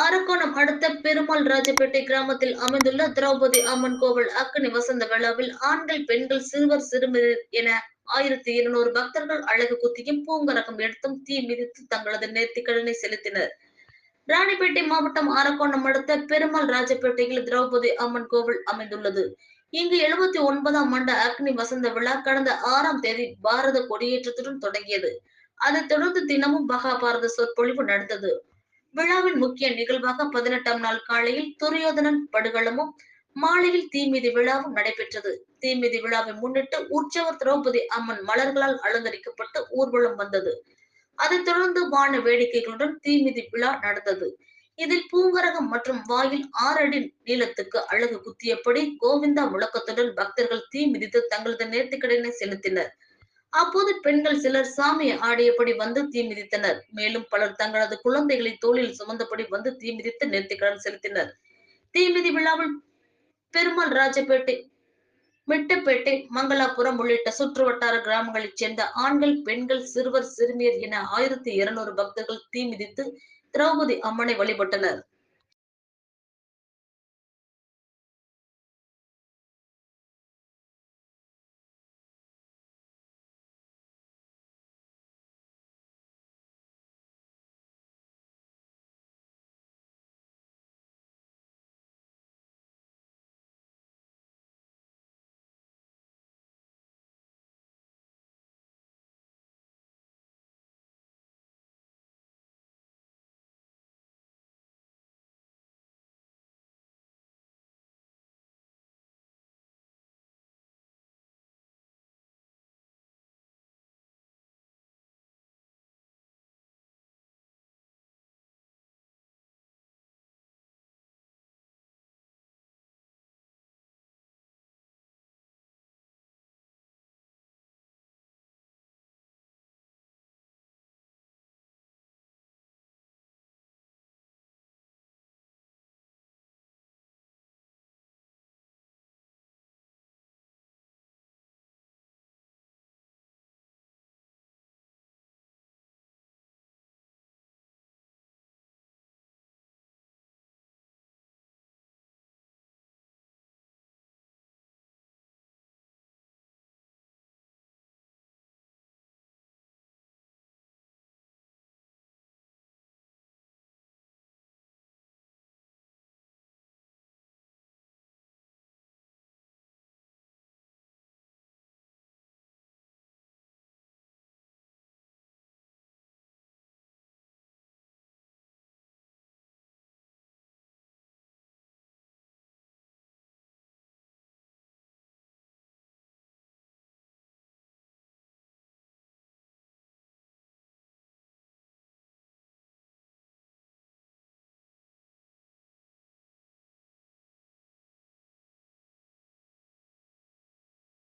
அரக்கோணம் அடுத்த பெருமாள் ராஜபேட்டை கிராமத்தில் அமைந்துள்ள திரௌபதி அம்மன் கோவில் அக்னி வசந்த விழாவில் ஆண்கள், பெண்கள், சிறுவர், சிறுமியர் என 1200 பக்தர்கள் அழகு குத்தியும் பூங்கரகம் எடுத்தும் தீ மிதித்து தங்களது நேர்த்திக்கடனை செலுத்தினர். ராணிப்பேட்டை மாவட்டம் அரக்கோணம் அடுத்த பெருமாள் ராஜபேட்டையில் திரௌபதி அம்மன் கோவில் அமைந்துள்ளது. இங்கு 79ஆம் ஆண்டு அக்னி வசந்த விழா கடந்த 6ஆம் தேதி பாரத கொடியேற்றத்துடன் தொடங்கியது. அதைத் தொடர்ந்து தினமும் மகாபாரத சொற்பொழிவு நடந்தது. விழாவின் முக்கிய நிகழ்வாக 18ஆம் நாள் காலையில் துரியோதனன் படுகளமும், மாலையில் தீமிதி விழாவும் நடைபெற்றது. தீமிதி விழாவை முன்னிட்டு உற்சவர் திரௌபதி அம்மன் மலர்களால் அலங்கரிக்கப்பட்டு ஊர்வலம் வந்தது. அதைத் தொடர்ந்து வான வேடிக்கைகளுடன் தீமிதி விழா நடந்தது. இதில் பூங்கரகம் மற்றும் வாயில் 6 அடி நீளத்துக்கு அழகு குத்தியபடி கோவிந்தா முழக்கத்துடன் பக்தர்கள் தீ மிதித்து தங்களது நேர்த்திக்கடனை செலுத்தினர். அப்போது பெண்கள் சிலர் சாமியை ஆடியபடி வந்து தீ மிதித்தனர். மேலும் பலர் தங்களது குழந்தைகளை தோளில் சுமந்தபடி வந்து தீ மிதித்து நேர்த்திக்கடன் செலுத்தினர். தீமிதி விழாவில் பெருமாள் ராஜபேட்டை, மிட்டப்பேட்டை, மங்களாபுரம் உள்ளிட்ட சுற்றுவட்டார கிராமங்களைச் சேர்ந்த ஆண்கள், பெண்கள், சிறுவர், சிறுமியர் என 1200 பக்தர்கள் தீ மிதித்து திரௌபதி அம்மனை வழிபட்டனர்.